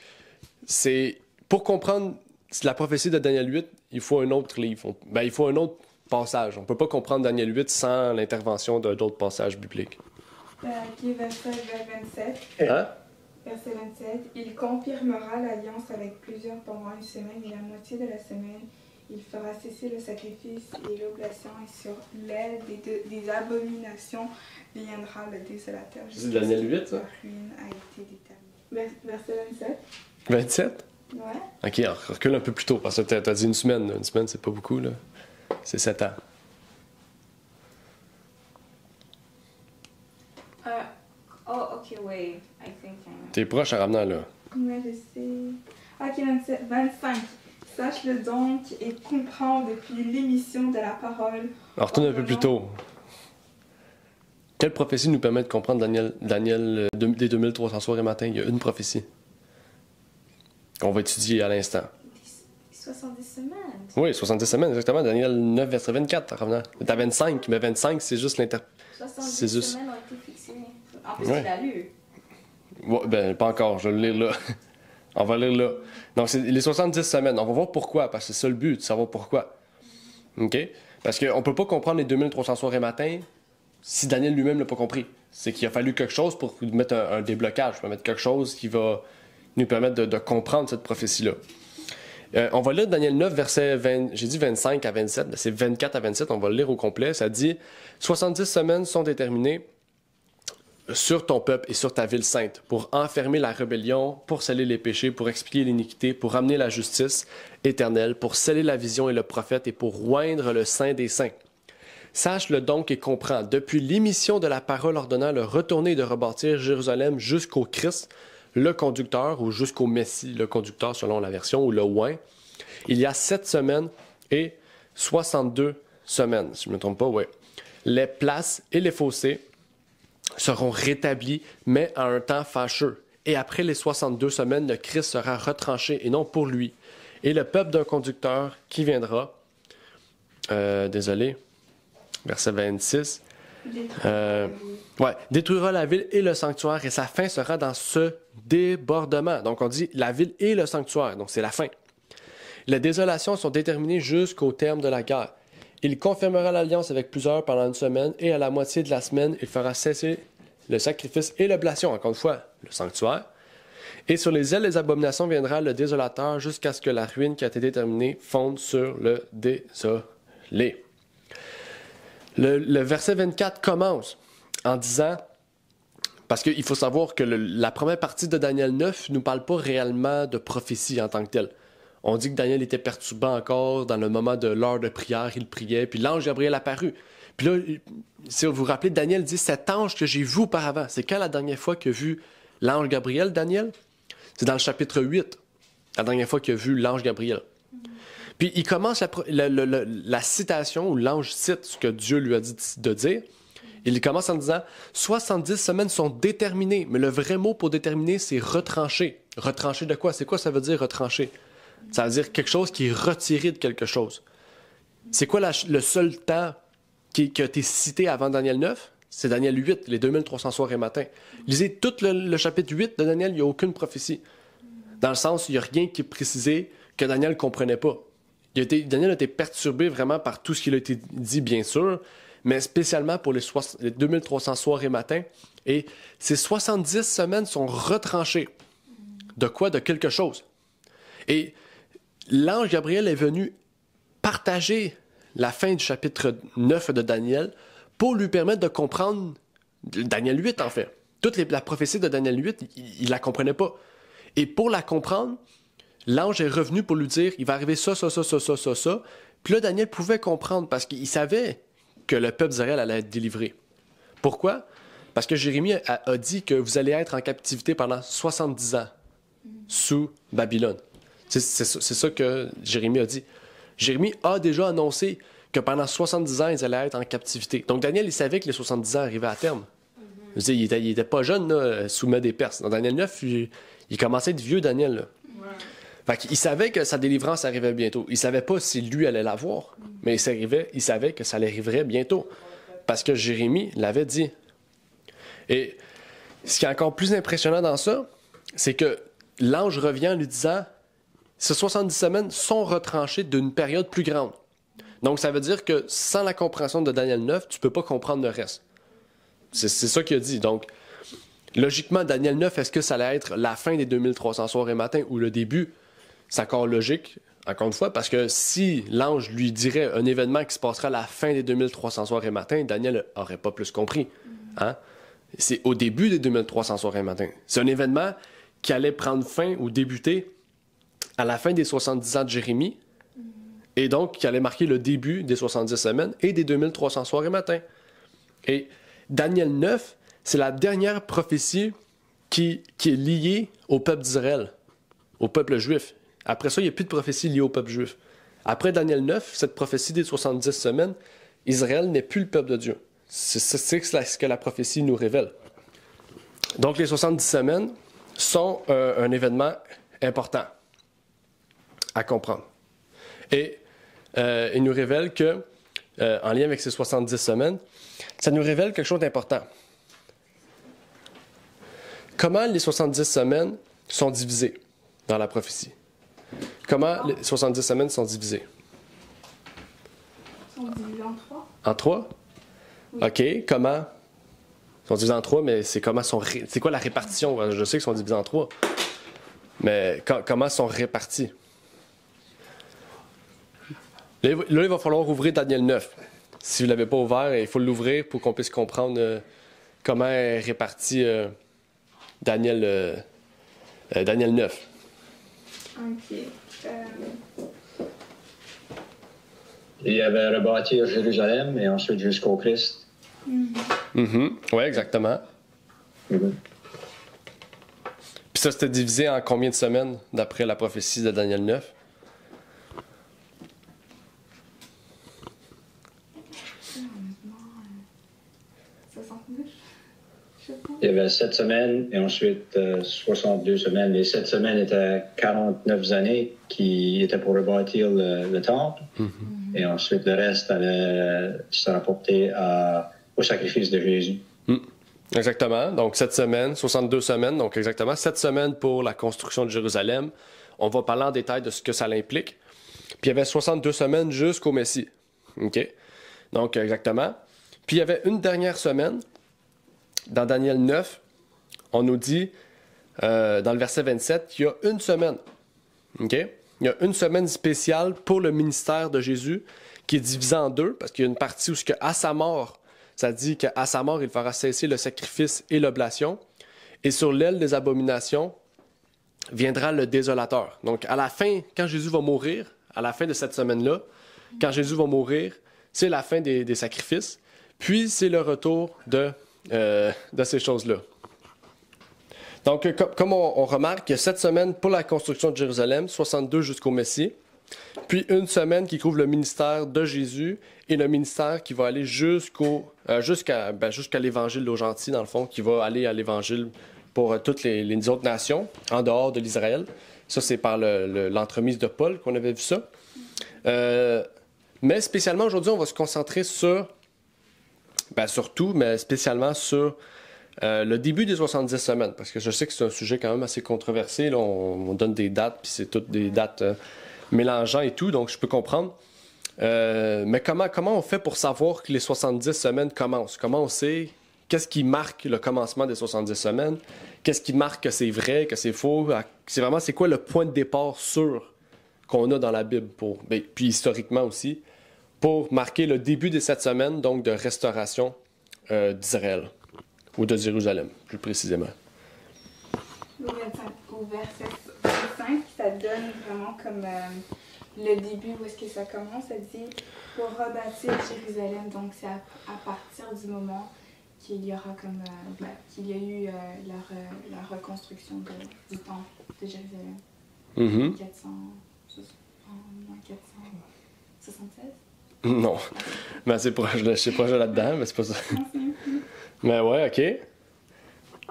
pour comprendre la prophétie de Daniel 8, il faut un autre livre. Il faut un autre passage. On peut pas comprendre Daniel 8 sans l'intervention d'autres passages bibliques. Qui est verset 27. Hein? Verset 27. Il confirmera l'alliance avec plusieurs pendant une semaine et la moitié de la semaine. Il fera cesser le sacrifice et l'oblation et sur l'aile des abominations viendra le désolateur. C'est Daniel 8, ça? La ruine a été déterminée. Verset 27. 27? Ouais. Ok, on recule un peu plus tôt, parce que t'as dit une semaine. Là. Une semaine, c'est pas beaucoup, là. C'est 7 ans. Ok, wait. I think T'es proche en ramenant, là. Ouais, je sais. Ok, 27. 25. Sache-le donc et comprends depuis l'émission de la parole. On retourne un peu plus tôt. Quelle prophétie nous permet de comprendre Daniel des 2300 soirs et matins? Il y a une prophétie qu'on va étudier à l'instant. 70 semaines. Oui, 70 semaines, exactement. Daniel 9, verset 24, en revenant. T'as 25, mais 25, c'est juste 70 juste... semaines ont été fixées. En plus, Ouais. tu l'as lu. Ouais, pas encore, je vais le lire là. On va lire là. Donc, c'est les 70 semaines. On va voir pourquoi, parce que c'est ça le but, de savoir pourquoi. OK? Parce qu'on peut pas comprendre les 2300 soirs et matins si Daniel lui-même l'a pas compris. C'est qu'il a fallu quelque chose pour mettre un déblocage, pour mettre quelque chose qui va nous permettre de comprendre cette prophétie-là. On va lire Daniel 9, verset 20, j'ai dit 25 à 27, c'est 24 à 27, on va le lire au complet. Ça dit « 70 semaines sont déterminées sur ton peuple et sur ta ville sainte, pour enfermer la rébellion, pour sceller les péchés, pour expier l'iniquité, pour amener la justice éternelle, pour sceller la vision et le prophète, et pour oindre le saint des saints. Sache-le donc et comprends, depuis l'émission de la parole ordonnant le retourner et de rebâtir Jérusalem jusqu'au Christ, le conducteur, ou jusqu'au Messie, le conducteur selon la version, ou le oint, il y a 7 semaines et 62 semaines, si je ne me trompe pas, oui. Les places et les fossés seront rétablis, mais à un temps fâcheux. Et après les 62 semaines, le Christ sera retranché, et non pour lui. Et le peuple d'un conducteur qui viendra, verset 26, détruira la ville et le sanctuaire, et sa fin sera dans ce débordement. Donc on dit la ville et le sanctuaire, donc c'est la fin. Les désolations sont déterminées jusqu'au terme de la guerre. Il confirmera l'alliance avec plusieurs pendant une semaine, et à la moitié de la semaine, il fera cesser le sacrifice et l'oblation, encore une fois, le sanctuaire. Et sur les ailes des abominations viendra le désolateur jusqu'à ce que la ruine qui a été déterminée fonde sur le désolé. Le verset 24 commence en disant, parce qu'il faut savoir que la première partie de Daniel 9 ne nous parle pas réellement de prophétie en tant que telle. On dit que Daniel était perturbant encore dans le moment de l'heure de prière, il priait, puis l'ange Gabriel apparut. Puis là, si vous vous rappelez, Daniel dit, cet ange que j'ai vu auparavant, c'est quand la dernière fois qu'il a vu l'ange Gabriel, Daniel? C'est dans le chapitre 8, la dernière fois qu'il a vu l'ange Gabriel. Puis il commence la citation où l'ange cite ce que Dieu lui a dit de dire. Il commence en disant « 70 semaines sont déterminées ». Mais le vrai mot pour déterminer, c'est « retrancher ». Retrancher de quoi? C'est quoi ça veut dire « retrancher » ? Ça veut dire quelque chose qui est retiré de quelque chose. C'est quoi le seul temps qui a été cité avant Daniel 9? C'est Daniel 8, les 2300 soirs et matins. Lisez tout le chapitre 8 de Daniel, il n'y a aucune prophétie. Dans le sens, il n'y a rien qui est précisé que Daniel ne comprenait pas. Daniel a été perturbé vraiment par tout ce qui a été dit, bien sûr, mais spécialement pour les 2300 soirs et matins. Et ces 70 semaines sont retranchées. De quoi? De quelque chose. Et l'ange Gabriel est venu partager la fin du chapitre 9 de Daniel pour lui permettre de comprendre Daniel 8, en fait. La prophétie de Daniel 8, il ne la comprenait pas. Et pour la comprendre, l'ange est revenu pour lui dire, il va arriver ça. Puis là, Daniel pouvait comprendre parce qu'il savait que le peuple d'Israël allait être délivré. Pourquoi? Parce que Jérémie a dit que vous allez être en captivité pendant 70 ans sous Babylone. C'est ça que Jérémie a dit. Jérémie a déjà annoncé que pendant 70 ans, ils allaient être en captivité. Donc Daniel, il savait que les 70 ans arrivaient à terme. Il était pas jeune, là, soumis des Perses. Dans Daniel 9, il commençait à être vieux, Daniel. Là. Fait qu'il savait que sa délivrance arrivait bientôt. Il savait pas si lui allait l'avoir, mais il savait que ça arriverait bientôt. Parce que Jérémie l'avait dit. Et ce qui est encore plus impressionnant dans ça, c'est que l'ange revient en lui disant « Ces 70 semaines sont retranchées d'une période plus grande. » Donc, ça veut dire que sans la compréhension de Daniel 9, tu ne peux pas comprendre le reste. C'est ça qu'il a dit. Donc, logiquement, Daniel 9, est-ce que ça allait être la fin des 2300 soirs et matins ou le début? C'est encore logique, encore une fois, parce que si l'ange lui dirait un événement qui se passera à la fin des 2300 soirs et matins, Daniel n'aurait pas plus compris. Hein? C'est au début des 2300 soirs et matins. C'est un événement qui allait prendre fin ou débuter à la fin des 70 ans de Jérémie, et donc qui allait marquer le début des 70 semaines et des 2300 soirs et matins. Et Daniel 9, c'est la dernière prophétie qui est liée au peuple d'Israël, au peuple juif. Après ça, il n'y a plus de prophétie liée au peuple juif. Après Daniel 9, cette prophétie des 70 semaines, Israël n'est plus le peuple de Dieu. C'est ce que la prophétie nous révèle. Donc les 70 semaines sont un événement important à comprendre. Et il nous révèle que, en lien avec ces 70 semaines, ça nous révèle quelque chose d'important. Comment les 70 semaines sont divisées dans la prophétie? Comment les 70 semaines sont divisées? Ils sont divisés en 3. En 3? Oui. OK. Comment? Ils sont divisés en 3, mais c'est quoi la répartition? Je sais qu'ils sont divisés en 3. Mais comment ils sont répartis? Là, il va falloir ouvrir Daniel 9. Si vous ne l'avez pas ouvert, il faut l'ouvrir pour qu'on puisse comprendre comment est réparti Daniel 9. OK. Il avait rebâtir Jérusalem et ensuite jusqu'au Christ. Oui, exactement. Puis ça, c'était divisé en combien de semaines, d'après la prophétie de Daniel 9? Il y avait 7 semaines et ensuite 62 semaines. Les 7 semaines étaient 49 années qui étaient pour rebâtir le temple. Et ensuite, le reste allait se rapporter au sacrifice de Jésus. Exactement. Donc, 7 semaines, 62 semaines. Donc, exactement 7 semaines pour la construction de Jérusalem. On va parler en détail de ce que ça implique. Puis, il y avait 62 semaines jusqu'au Messie. OK? Donc, exactement. Puis, il y avait une dernière semaine. Dans Daniel 9, on nous dit, dans le verset 27, qu'il y a une semaine. OK? Il y a une semaine spéciale pour le ministère de Jésus qui est divisée en deux, parce qu'il y a une partie où, à sa mort, ça dit qu'à sa mort, il fera cesser le sacrifice et l'oblation. Et sur l'aile des abominations viendra le désolateur. Donc, à la fin, quand Jésus va mourir, à la fin de cette semaine-là, quand Jésus va mourir, c'est la fin des sacrifices, puis c'est le retour de ces choses-là. Donc, comme on remarque, il y a 7 semaines pour la construction de Jérusalem, 62 jusqu'au Messie. Puis une semaine qui couvre le ministère de Jésus et le ministère qui va aller jusqu'à l'évangile aux gentils, dans le fond, qui va aller à l'évangile pour toutes les autres nations, en dehors de l'Israël. Ça, c'est par l'entremise de Paul qu'on avait vu ça. Mais spécialement aujourd'hui, on va se concentrer sur mais spécialement sur le début des 70 semaines, parce que je sais que c'est un sujet quand même assez controversé. Là, on donne des dates, puis c'est toutes des dates mélangeant et tout, donc je peux comprendre. Mais comment on fait pour savoir que les 70 semaines commencent? Comment on sait? Qu'est-ce qui marque le commencement des 70 semaines? Qu'est-ce qui marque que c'est vrai, que c'est faux? C'est quoi le point de départ sûr qu'on a dans la Bible, puis historiquement aussi, pour marquer le début des 7 semaines, donc de restauration d'Israël, ou de Jérusalem, plus précisément. Au verset 5, ça donne vraiment comme le début où est-ce que ça commence. Ça dit pour rebâtir Jérusalem. Donc c'est à partir du moment qu'il y aura qu'il y a eu la reconstruction du temple de Jérusalem. Mm-hmm. 476? Non, mais c'est proche, je sais pas là-dedans, mais c'est pas ça. Mais ouais, ok.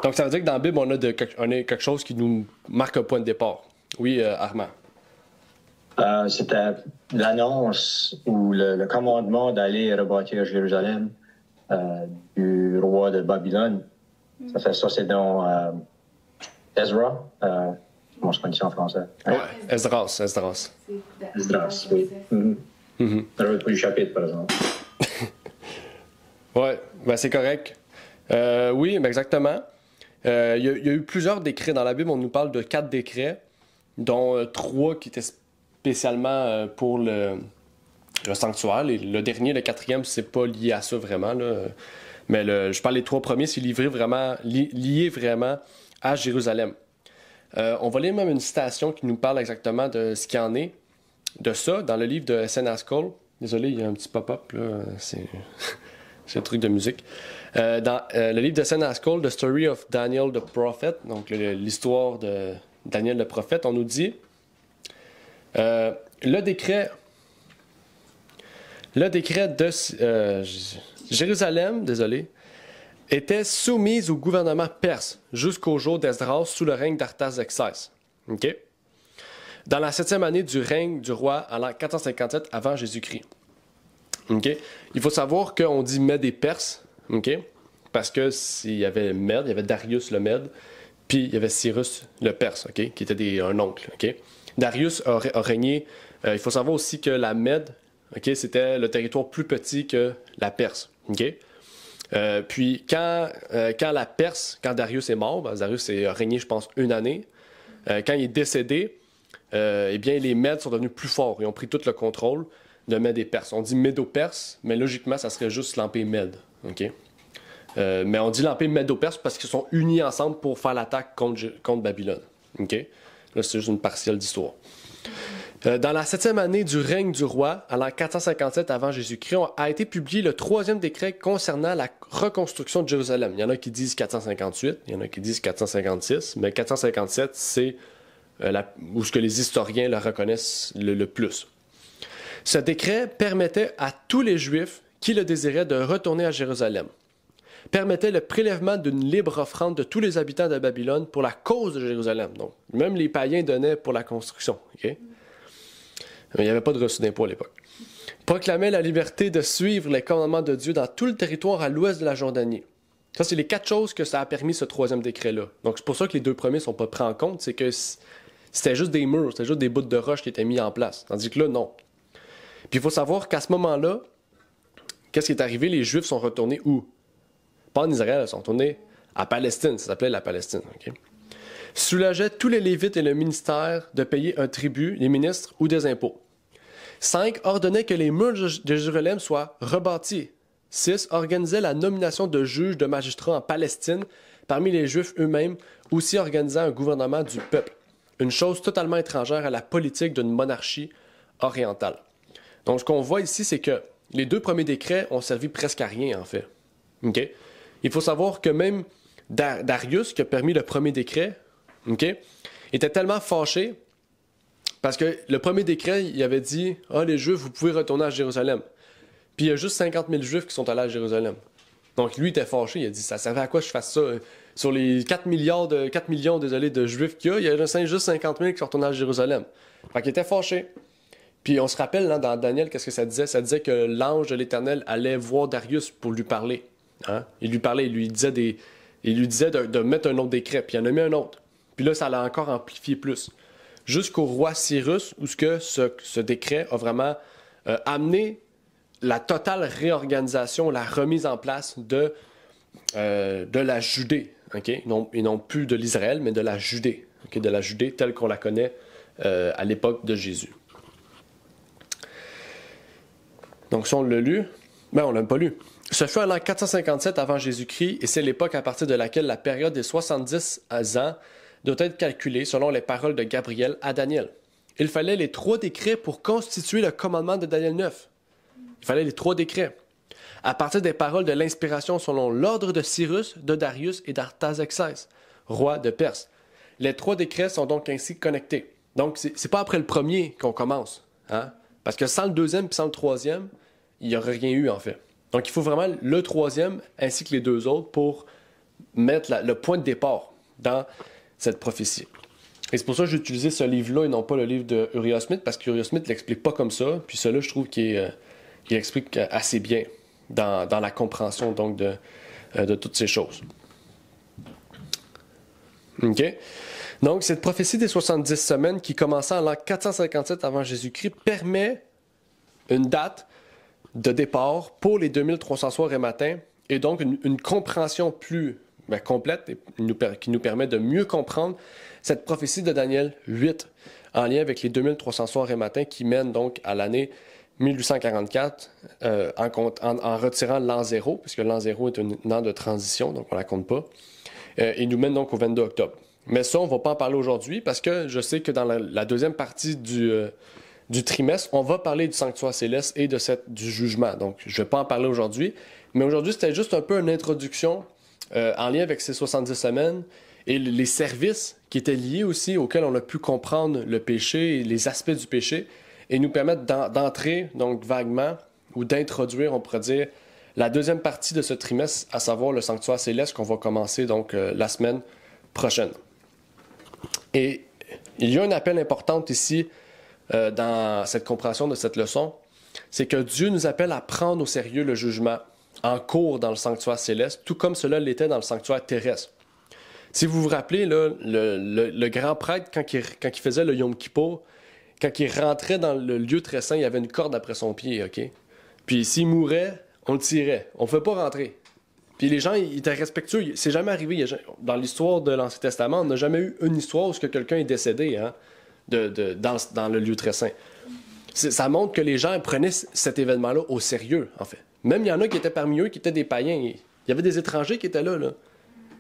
Donc ça veut dire que dans la Bible, on a quelque chose qui nous marque un point de départ. Oui, Armand. C'était l'annonce ou le commandement d'aller rebâtir Jérusalem du roi de Babylone. Ça, c'est dans Ezra. Comment je connais ça en français? Ouais, Esdras. Esdras, oui. Mm-hmm. Mm-hmm. Dans le chapitre, par exemple. Ouais, c'est correct. Oui, exactement. Il y a eu plusieurs décrets dans la Bible. On nous parle de 4 décrets, dont 3 qui étaient spécialement pour le sanctuaire. Le dernier, le 4e, c'est pas lié à ça vraiment. Là. Mais je parle des 3 premiers, c'est lié vraiment à Jérusalem. On va lire même une citation qui nous parle exactement de ce qu'il en est de ça dans le livre de S.N. Haskell. Désolé, il y a un petit pop-up, là. C'est un truc de musique. Dans le livre de S.N. Haskell, The Story of Daniel the Prophet, donc l'histoire de Daniel le prophète, on nous dit le décret de Jérusalem, était soumise au gouvernement perse jusqu'au jour d'Esdras sous le règne d'Artaxerxès. OK? Dans la 7e année du règne du roi en l'an 457 avant Jésus-Christ. OK? Il faut savoir qu'on dit Mède et Perse, OK? Parce que s'il y avait Mède, il y avait Darius le Mède, puis il y avait Cyrus le Perse, OK? Qui était un oncle, OK? Darius a régné. Il faut savoir aussi que la Mède, OK, c'était le territoire plus petit que la Perse, OK? Puis quand Darius est mort, Darius a régné, je pense, 1 année. Quand il est décédé, eh bien, les Mèdes sont devenus plus forts. Ils ont pris tout le contrôle de Mèdes et Perses. On dit Médo-Perse, mais logiquement, ça serait juste l'Empire Mède. Okay? Mais on dit l'Empire Médo-Perse parce qu'ils sont unis ensemble pour faire l'attaque contre Babylone. Okay? Là, c'est juste une partielle d'histoire. Dans la 7e année du règne du roi, à l'an 457 avant Jésus-Christ, a été publié le 3e décret concernant la reconstruction de Jérusalem. Il y en a qui disent 458, il y en a qui disent 456, mais 457, c'est où ce que les historiens le reconnaissent le plus. Ce décret permettait à tous les Juifs qui le désiraient de retourner à Jérusalem. Permettait le prélèvement d'une libre offrande de tous les habitants de Babylone pour la cause de Jérusalem. Donc, même les païens donnaient pour la construction. Okay? Mais il n'y avait pas de reçu d'impôt à l'époque. Proclamait la liberté de suivre les commandements de Dieu dans tout le territoire à l'ouest de la Jordanie. Ça, c'est les 4 choses que ça a permis, ce 3e décret-là. Donc, c'est pour ça que les 2 premiers ne sont pas pris en compte. C'est que c'était juste des murs, c'était juste des bouts de roche qui étaient mis en place. Tandis que là, non. Puis il faut savoir qu'à ce moment-là, qu'est-ce qui est arrivé? Les Juifs sont retournés où? Pas en Israël, ils sont retournés à Palestine. Ça s'appelait la Palestine. Okay? Soulageait tous les Lévites et le ministère de payer un tribut, les ministres ou des impôts. 5. Ordonnait que les murs de Jérusalem soient rebâtis. 6. Organisait la nomination de juges, de magistrats en Palestine parmi les Juifs eux-mêmes, aussi organisant un gouvernement du peuple. Une chose totalement étrangère à la politique d'une monarchie orientale. Donc, ce qu'on voit ici, c'est que les 2 premiers décrets ont servi presque à rien, en fait. Okay? Il faut savoir que même Darius, qui a permis le premier décret, okay, était tellement fâché Parce que le premier décret, il avait dit « Ah, les Juifs, vous pouvez retourner à Jérusalem. » Puis il y a juste 50 000 Juifs qui sont allés à Jérusalem. Donc lui, il était fâché. Il a dit « Ça servait à quoi que je fasse ça? Sur les 4 millions de Juifs qu'il y a juste 50 000 qui sont retournés à Jérusalem. » Fait qu'il était fâché. Puis on se rappelle, là, dans Daniel, qu'est-ce que ça disait? Ça disait que l'ange de l'Éternel allait voir Darius pour lui parler. Hein? Il lui parlait, il lui disait de mettre un autre décret. Puis il en a mis un autre. Puis là, ça l'a encore amplifié plus. Jusqu'au roi Cyrus, où ce décret a vraiment amené la totale réorganisation, la remise en place de la Judée. Okay? Et non plus de l'Israël, mais de la Judée. Okay? De la Judée telle qu'on la connaît à l'époque de Jésus. Donc, si on l'a lu, ben on ne l'a pas lu. Ce fut en l'an 457 avant Jésus-Christ, et c'est l'époque à partir de laquelle la période des 70 ans doit être calculée selon les paroles de Gabriel à Daniel. Il fallait les 3 décrets pour constituer le commandement de Daniel 9. Il fallait les 3 décrets. À partir des paroles de l'inspiration selon l'ordre de Cyrus, de Darius et d'Artaxerxès, roi de Perse. Les 3 décrets sont donc ainsi connectés. Donc, c'est pas après le premier qu'on commence. Hein? Parce que sans le deuxième et sans le troisième, il n'y aurait rien eu, en fait. Donc, il faut vraiment le troisième ainsi que les 2 autres pour mettre le point de départ dans cette prophétie. Et c'est pour ça que j'ai utilisé ce livre-là et non pas le livre de Uriah Smith, parce qu'Uriah Smith ne l'explique pas comme ça. Puis celui-là, je trouve qu'il explique assez bien dans la compréhension donc, de toutes ces choses. OK? Donc, cette prophétie des 70 semaines qui commençait en l'an 457 avant Jésus-Christ permet une date de départ pour les 2300 soirs et matins et donc une compréhension plus complète et qui nous permet de mieux comprendre cette prophétie de Daniel 8 en lien avec les 2300 soirs et matins qui mènent donc à l'année 1844 en retirant l'an 0, puisque l'an 0 est un an de transition, donc on ne la compte pas, et nous mène donc au 22 octobre. Mais ça, on ne va pas en parler aujourd'hui parce que je sais que dans la deuxième partie du trimestre, on va parler du sanctuaire céleste et du jugement. Donc, je ne vais pas en parler aujourd'hui, mais aujourd'hui, c'était juste un peu une introduction en lien avec ces 70 semaines et les services qui étaient liés aussi auxquels on a pu comprendre le péché et les aspects du péché et nous permettre d'entrer donc vaguement ou d'introduire, on pourrait dire, la deuxième partie de ce trimestre, à savoir le sanctuaire céleste qu'on va commencer donc la semaine prochaine. Et il y a un appel important ici dans cette compréhension de cette leçon, c'est que Dieu nous appelle à prendre au sérieux le jugement en cours dans le sanctuaire céleste, tout comme cela l'était dans le sanctuaire terrestre. Si vous vous rappelez, là, le grand prêtre, quand il faisait le Yom Kippour, quand il rentrait dans le lieu très saint, il y avait une corde après son pied, OK? Puis s'il mourait, on le tirait. On ne pouvait pas rentrer. Puis les gens, ils étaient respectueux. C'est jamais arrivé. Dans l'histoire de l'Ancien Testament, on n'a jamais eu une histoire où quelqu'un est décédé hein, dans le lieu très saint. Ça montre que les gens prenaient cet événement-là au sérieux, en fait. Même il y en a qui étaient parmi eux, qui étaient des païens. Il y avait des étrangers qui étaient là.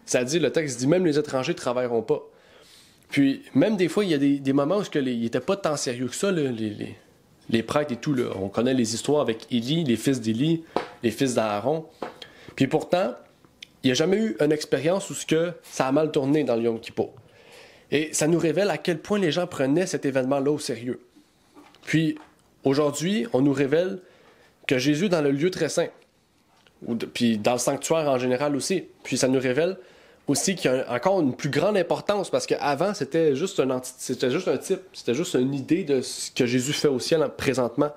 Ça dit, le texte dit, même les étrangers ne travailleront pas. Puis, même des fois, il y a des moments où ils n'étaient pas tant sérieux que ça, là, les prêtres et tout. Là. On connaît les histoires avec Élie, les fils d'Élie, les fils d'Aaron. Puis pourtant, il n'y a jamais eu une expérience où ça a mal tourné dans le Yom Kippour. Et ça nous révèle à quel point les gens prenaient cet événement-là au sérieux. Puis, aujourd'hui, on nous révèle que Jésus, dans le lieu très saint, puis dans le sanctuaire en général aussi, puis ça nous révèle aussi qu'il y a encore une plus grande importance, parce qu'avant, c'était juste un type, c'était juste une idée de ce que Jésus fait au ciel présentement.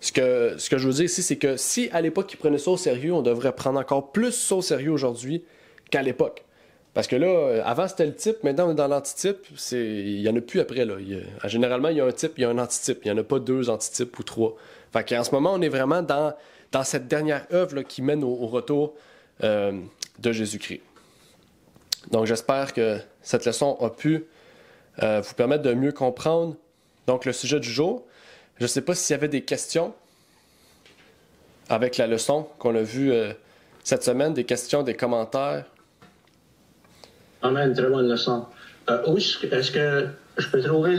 Ce que je veux dire ici, c'est que si à l'époque, ils prenaient ça au sérieux, on devrait prendre encore plus ça au sérieux aujourd'hui qu'à l'époque. Parce que là, avant, c'était le type, maintenant, dans l'antitype, il n'y en a plus après. Là. Généralement, il y a un type, il y a un antitype. Il n'y en a pas 2 antitypes ou 3. Fait qu'en ce moment, on est vraiment dans cette dernière œuvre là, qui mène au retour de Jésus-Christ. Donc, j'espère que cette leçon a pu vous permettre de mieux comprendre donc, le sujet du jour. Je ne sais pas s'il y avait des questions avec la leçon qu'on a vue cette semaine, des questions, des commentaires. Une très bonne leçon. Oui, est-ce que je peux trouver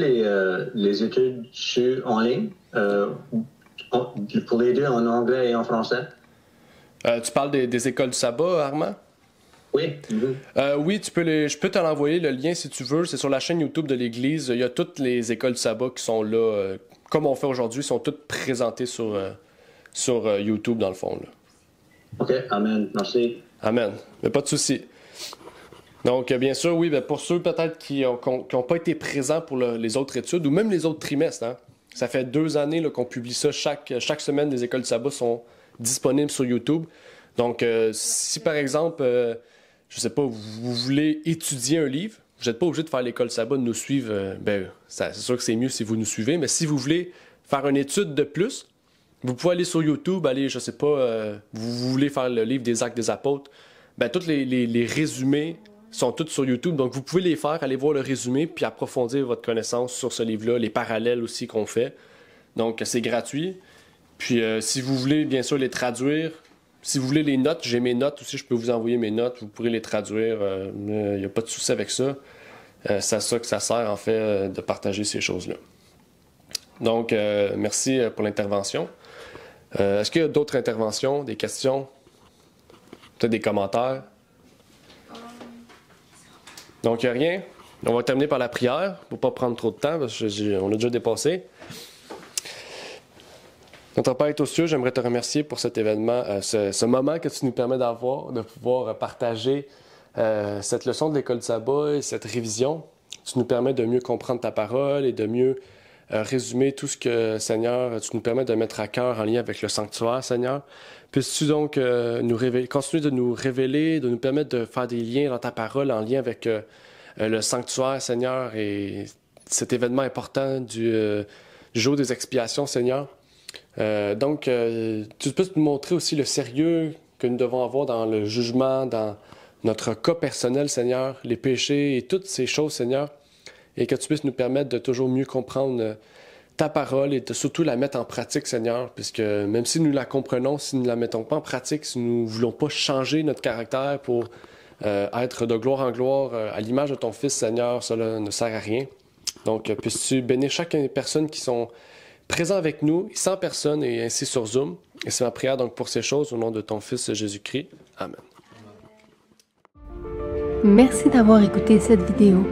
les études en ligne pour les deux en anglais et en français? Tu parles des écoles du sabbat, Armand? Oui. Oui, je peux te l'envoyer, le lien, si tu veux. C'est sur la chaîne YouTube de l'Église. Il y a toutes les écoles du sabbat qui sont là, comme on fait aujourd'hui, sont toutes présentées sur YouTube, dans le fond. Là. OK, amen. Merci. Amen. Mais pas de souci. Donc, bien sûr, oui, pour ceux peut-être qui n'ont pas été présents pour les autres études, ou même les autres trimestres, hein, ça fait 2 années là, qu'on publie ça. Chaque semaine, les écoles du sabbat sont disponibles sur YouTube. Donc, si par exemple, je sais pas, vous voulez étudier un livre, vous n'êtes pas obligé de faire l'école sabbat, de nous suivre. C'est sûr que c'est mieux si vous nous suivez, mais si vous voulez faire une étude de plus, vous pouvez aller sur YouTube, je sais pas, vous voulez faire le livre des Actes des Apôtres, tous les résumés sont tous sur YouTube, donc vous pouvez les faire, aller voir le résumé, puis approfondir votre connaissance sur ce livre-là, les parallèles aussi qu'on fait. Donc, c'est gratuit. Puis, si vous voulez, bien sûr, les traduire, si vous voulez les notes, j'ai mes notes aussi, je peux vous envoyer mes notes, vous pourrez les traduire, il n'y a pas de souci avec ça. C'est à ça que ça sert, en fait, de partager ces choses-là. Donc, merci pour l'intervention. Est-ce qu'il y a d'autres interventions, des questions, peut-être des commentaires? Donc, il n'y a rien. On va terminer par la prière pour ne pas prendre trop de temps, parce qu'on a déjà dépassé. Notre Père est aux cieux, j'aimerais te remercier pour cet événement, ce moment que tu nous permets d'avoir, de pouvoir partager cette leçon de l'école de sabbat et cette révision. Tu nous permets de mieux comprendre ta parole et de mieux résumer tout ce que, Seigneur, tu nous permets de mettre à cœur en lien avec le sanctuaire, Seigneur. Puisses-tu donc continuer de nous révéler, de nous permettre de faire des liens dans ta parole en lien avec le sanctuaire, Seigneur, et cet événement important du jour des expiations, Seigneur. Donc, tu peux nous montrer aussi le sérieux que nous devons avoir dans le jugement, dans notre cas personnel, Seigneur, les péchés et toutes ces choses, Seigneur, et que tu puisses nous permettre de toujours mieux comprendre ta parole et de surtout la mettre en pratique, Seigneur, puisque même si nous la comprenons, si nous ne la mettons pas en pratique, si nous ne voulons pas changer notre caractère pour être de gloire en gloire à l'image de ton Fils, Seigneur, cela ne sert à rien. Donc, puisses-tu bénir chacune des personnes qui sont présentes avec nous, 100 personnes et ainsi sur Zoom. Et c'est ma prière donc pour ces choses au nom de ton Fils Jésus-Christ. Amen. Merci d'avoir écouté cette vidéo.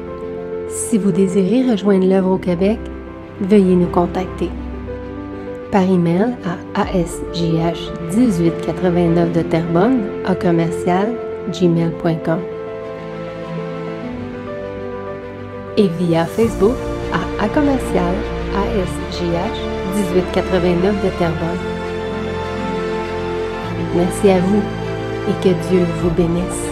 Si vous désirez rejoindre l'œuvre au Québec, veuillez nous contacter par email à asjh1889 de Terrebonne @gmail.com et via Facebook à commercial ASJH1889 de Terrebonne. Merci à vous et que Dieu vous bénisse.